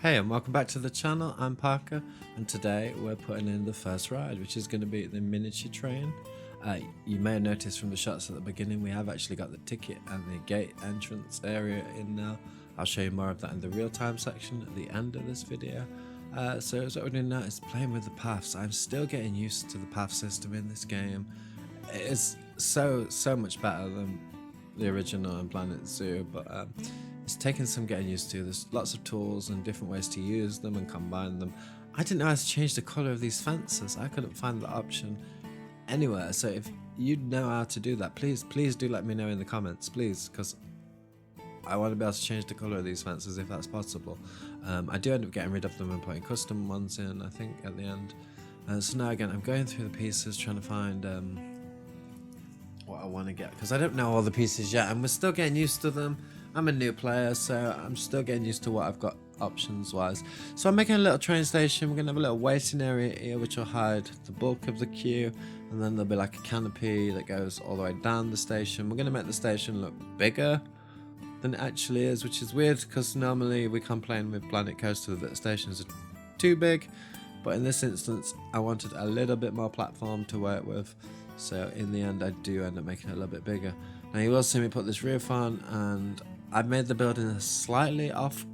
Hey and welcome back to the channel. I'm Parker and today we're putting in the first ride, which is going to be the miniature train. You may have noticed from the shots at the beginning we have actually got the ticket and the gate entrance area in now. I'll show you more of that in the real-time section at the end of this video. So as what we're doing now is playing with the paths. I'm still getting used to the path system in this game. It is so much better than the original and Planet Zoo, but it's taken some getting used to. There's lots of tools and different ways to use them and combine them. I didn't know how to change the colour of these fences. I couldn't find the option anywhere. So if you know how to do that, please do let me know in the comments, please, because I want to be able to change the colour of these fences if that's possible. I do end up getting rid of them and putting custom ones in, I think, at the end. So now again, I'm going through the pieces trying to find what I want to get, because I don't know all the pieces yet and we're still getting used to them. I'm a new player, so I'm still getting used to what I've got options wise. So I'm making a little train station. We're going to have a little waiting area here which will hide the bulk of the queue, and then there'll be like a canopy that goes all the way down the station. We're going to make the station look bigger than it actually is, which is weird because normally we complain with Planet Coaster that the stations are too big, but in this instance I wanted a little bit more platform to work with, so in the end I do end up making it a little bit bigger. Now you will see me put this roof on, and I've made the building a slightly off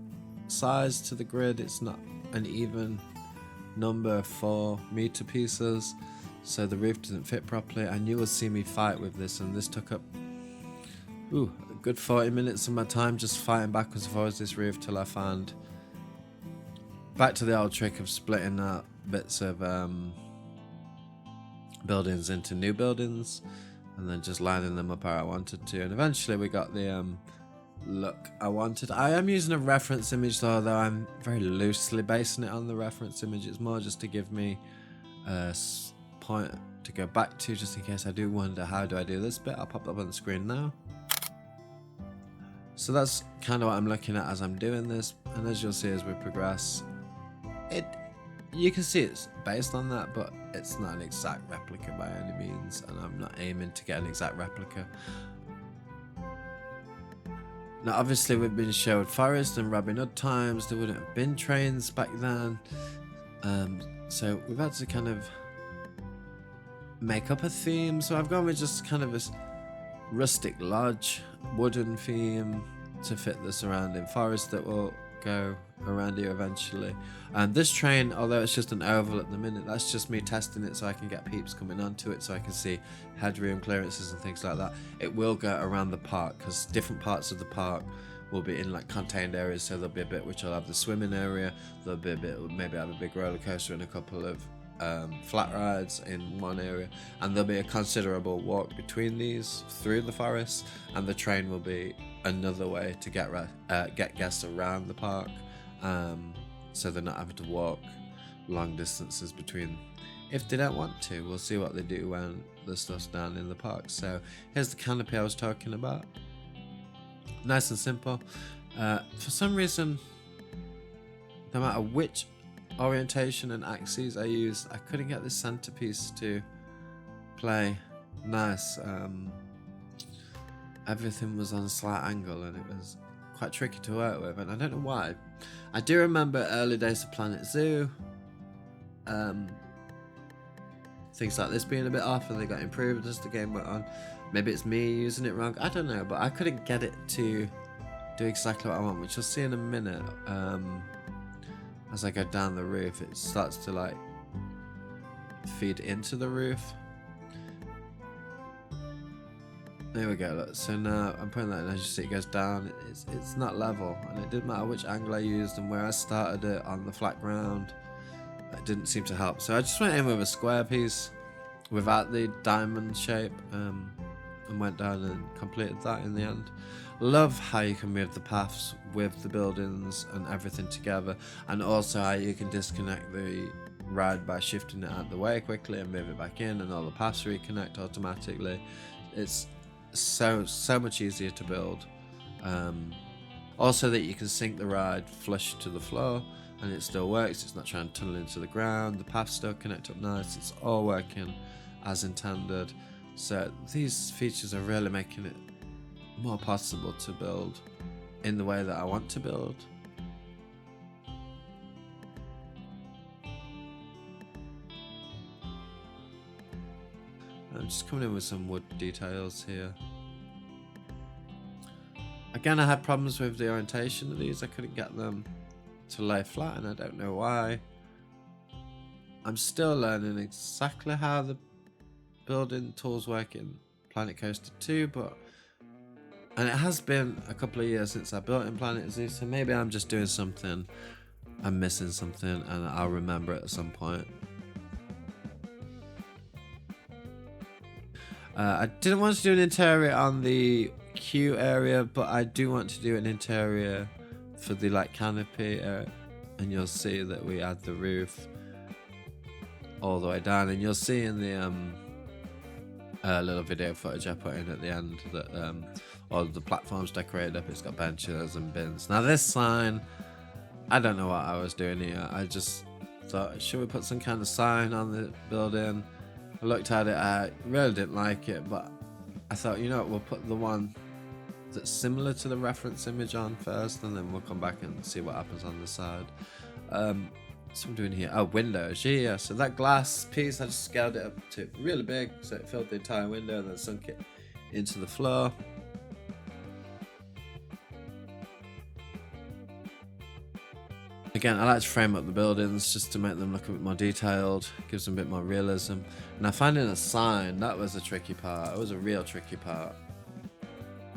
size to the grid. It's not an even number of 4-meter pieces, so the roof doesn't fit properly, and you will see me fight with this, and this took up a good 40 minutes of my time just fighting backwards and forwards this roof till I found back to the old trick of splitting out bits of buildings into new buildings and then just lining them up how I wanted to, and eventually we got the look I wanted. I am using a reference image though I'm very loosely basing it on the reference image. It's more just to give me a point to go back to, just in case I do wonder how do I do this bit. I'll pop up on the screen now. So that's kind of what I'm looking at as I'm doing this, and as you'll see as we progress, you can see it's based on that, but it's not an exact replica by any means, and I'm not aiming to get an exact replica. Now obviously we've been Sherwood Forest and Robin Hood times. There wouldn't have been trains back then, so we've had to kind of make up a theme. So I've gone with just kind of this rustic lodge wooden theme to fit the surrounding forest that will go around here eventually. And this train, although it's just an oval at the minute, that's just me testing it so I can get peeps coming onto it, so I can see headroom clearances and things like that. It will go around the park because different parts of the park will be in like contained areas. So there'll be a bit which will have the swimming area, there'll be a bit maybe have a big roller coaster and a couple of flat rides in one area, and there'll be a considerable walk between these through the forest, and the train will be another way to get guests around the park, so they're not having to walk long distances between if they don't want to. We'll see what they do when the stuff's down in the park. So here's the canopy I was talking about. Nice and simple. For some reason, no matter which orientation and axes I used, I couldn't get this centerpiece to play nice. Everything was on a slight angle and it was quite tricky to work with, and I don't know why. I do remember early days of Planet Zoo, things like this being a bit off, and they got improved as the game went on. Maybe it's me using it wrong, I don't know, but I couldn't get it to do exactly what I want, which you'll see in a minute. As I go down the roof, it starts to like feed into the roof. There we go, look. So now I'm putting that in, as you see it goes down. It's not level, and it didn't matter which angle I used and where I started it on the flat ground. It didn't seem to help, so I just went in with a square piece without the diamond shape, and went down and completed that in the end. Love how you can move the paths with the buildings and everything together, and also how you can disconnect the ride by shifting it out of the way quickly and move it back in, and all the paths reconnect automatically. It's so much easier to build. Also that you can sync the ride flush to the floor and it still works. It's not trying to tunnel into the ground. The paths still connect up nice. It's all working as intended. So these features are really making it more possible to build in the way that I want to build. just coming in with some wood details here. Again, I had problems with the orientation of these. I couldn't get them to lay flat, and I don't know why. I'm still learning exactly how the building tools work in Planet Coaster 2, and it has been a couple of years since I built in Planet Zoo, so maybe I'm just doing something, I'm missing something, and I'll remember it at some point. I didn't want to do an interior on the queue area, but I do want to do an interior for the like canopy area, and you'll see that we add the roof all the way down, and you'll see in the little video footage I put in at the end that all of the platforms decorated up. It's got benches and bins. Now this sign, I don't know what I was doing here. I just thought, should we put some kind of sign on the building? I looked at it, I really didn't like it, but I thought, you know what, we'll put the one that's similar to the reference image on first, and then we'll come back and see what happens on the side. So I'm doing here, oh, windows, yeah, so that glass piece, I just scaled it up to really big, so it filled the entire window and then sunk it into the floor. Again, I like to frame up the buildings just to make them look a bit more detailed, gives them a bit more realism. Now finding a sign, that was a tricky part, it was a real tricky part.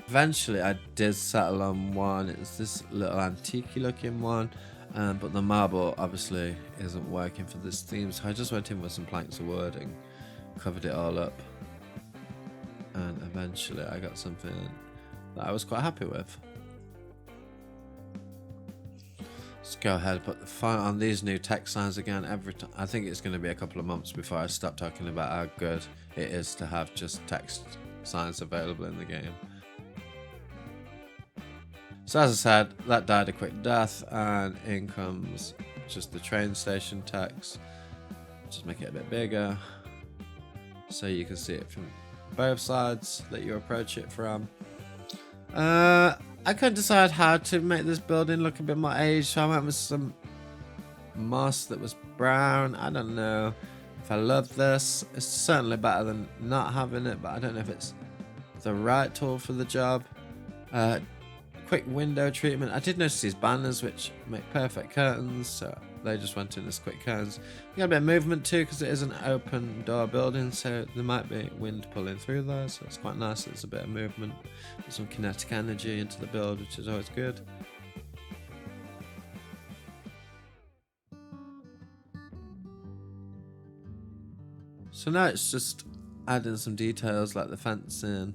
Eventually I did settle on one. It's this little antique looking one, but the marble obviously isn't working for this theme, so I just went in with some planks of wood and covered it all up, and eventually I got something that I was quite happy with. Let's go ahead and put the font on these new text signs again. Every time, I think it's going to be a couple of months before I stop talking about how good it is to have just text signs available in the game. So as I said, that died a quick death, and in comes just the train station text. Just make it a bit bigger so you can see it from both sides that you approach it from. I couldn't decide how to make this building look a bit more aged, so I went with some moss that was brown. I don't know if I love this. It's certainly better than not having it, but I don't know if it's the right tool for the job. Quick window treatment. I did notice these banners which make perfect curtains, so they just went in as quick curtains. We got a bit of movement too because it is an open door building, so there might be wind pulling through there, so it's quite nice. There's a bit of movement, some kinetic energy into the build, which is always good. So now it's just adding some details like the fencing.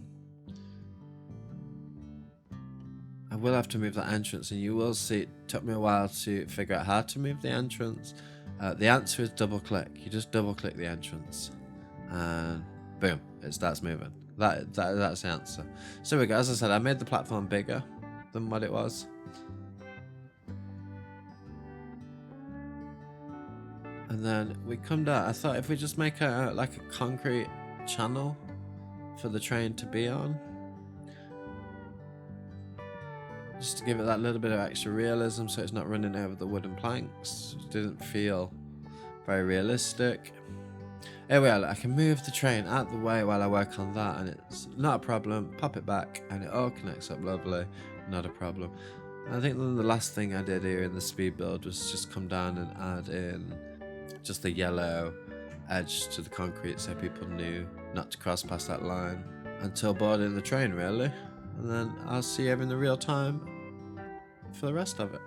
I will have to move that entrance, and you will see it took me a while to figure out how to move the entrance. The answer is double click. You just double click the entrance and boom, it starts moving. That's the answer. So we go. As I said, I made the platform bigger than what it was. And then we come down. I thought if we just make like a concrete channel for the train to be on, just to give it that little bit of extra realism so it's not running over the wooden planks. It didn't feel very realistic. Here we are, I can move the train out of the way while I work on that, and it's not a problem. Pop it back and it all connects up lovely, not a problem. I think then the last thing I did here in the speed build was just come down and add in just the yellow edge to the concrete so people knew not to cross past that line until boarding the train, really. And then I'll see you in the real time for the rest of it.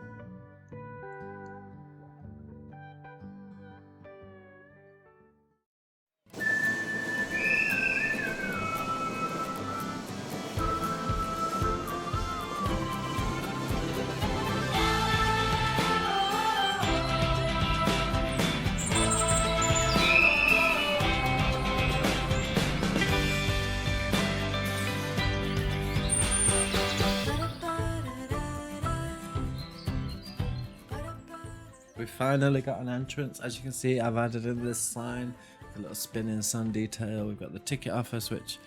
We finally got an entrance. As you can see, I've added in this sign, a little spinning sun detail. We've got the ticket office, which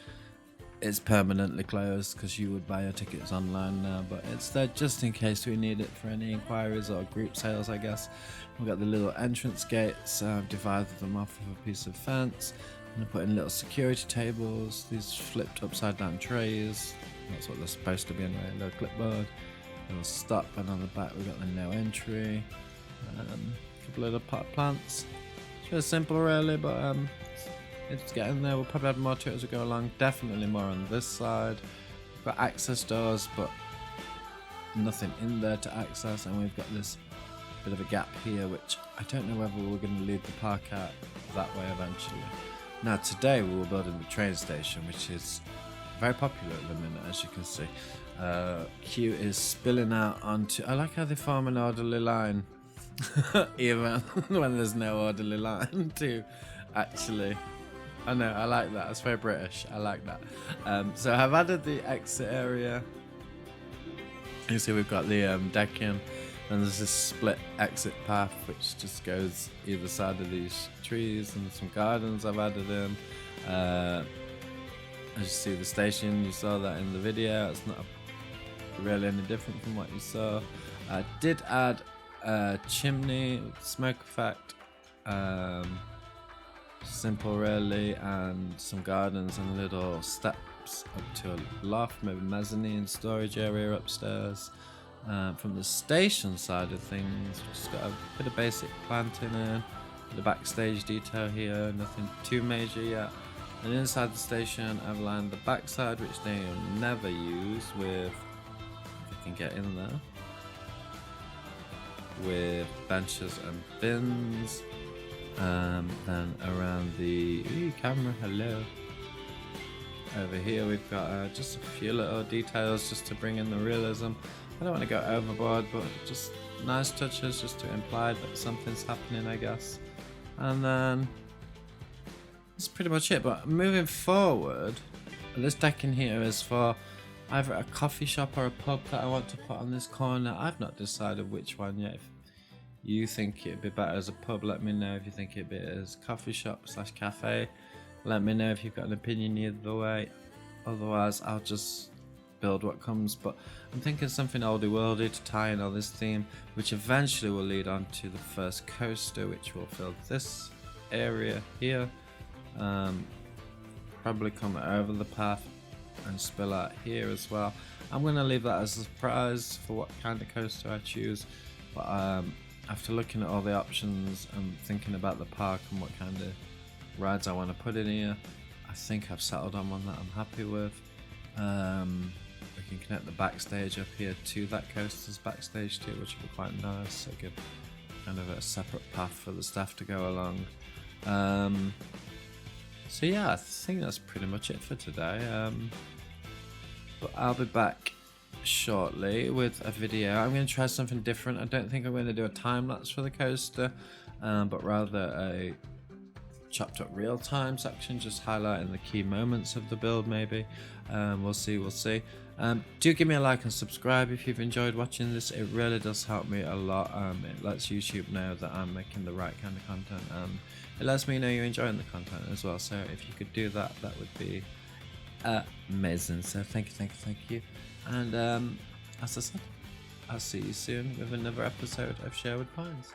is permanently closed because you would buy your tickets online now, but it's there just in case we need it for any inquiries or group sales, I guess. We've got the little entrance gates. I've divided them off with a piece of fence. I'm gonna put in little security tables, these flipped upside down trays. That's what they're supposed to be anyway. A little clipboard, a little stop, and on the back we've got the no entry. A couple of little pot plants. It's really simple really, but it's getting there. We'll probably add more to it as we go along. Definitely more on this side. We've got access doors, but nothing in there to access, and we've got this bit of a gap here, which I don't know whether we're going to lead the park out that way eventually. Now today we were building the train station, which is very popular at the minute, as you can see. Queue is spilling out onto... I like how they form an orderly line, even when there's no orderly line to actually... I know, I like that. It's very British. I like that. So I've added the exit area. You see we've got the decking, and there's this split exit path which just goes either side of these trees, and some gardens I've added in. As you see the station, you saw that in the video. It's not really any different from what you saw. I did add a chimney, smoke effect, simple really, and some gardens and little steps up to a loft, maybe mezzanine storage area upstairs. From the station side of things, just got a bit of basic planting in, the backstage detail here, nothing too major yet. And inside the station I've lined the backside, which they never use, with, if I can get in there, with benches and bins. Then around the camera, hello. Over here we've got just a few little details just to bring in the realism. I don't want to go overboard, but just nice touches just to imply that something's happening, I guess. And then that's pretty much it. But moving forward, this decking here is for either a coffee shop or a pub that I want to put on this corner. I've not decided which one yet. If you think it'd be better as a pub, let me know. If you think it'd be as coffee shop / cafe, let me know if you've got an opinion either way. Otherwise I'll just build what comes. But I'm thinking something oldie worldy to tie in on this theme, which eventually will lead on to the first coaster, which will fill this area here, probably come over the path and spill out here as well. I'm going to leave that as a surprise for what kind of coaster I choose, but after looking at all the options and thinking about the park and what kind of rides I want to put in here, I think I've settled on one that I'm happy with. We can connect the backstage up here to that coaster's backstage too, which would be quite nice. So give kind of a separate path for the staff to go along. So yeah, I think that's pretty much it for today. But I'll be back shortly with a video. I'm going to try something different. I don't think I'm going to do a time lapse for the coaster, but rather a chopped up real time section, just highlighting the key moments of the build maybe. We'll see. Do give me a like and subscribe if you've enjoyed watching this. It really does help me a lot. It lets YouTube know that I'm making the right kind of content, and it lets me know you're enjoying the content as well. So if you could do that, that would be amazing. So thank you. And as I said, I'll see you soon with another episode of Sherwood Pines.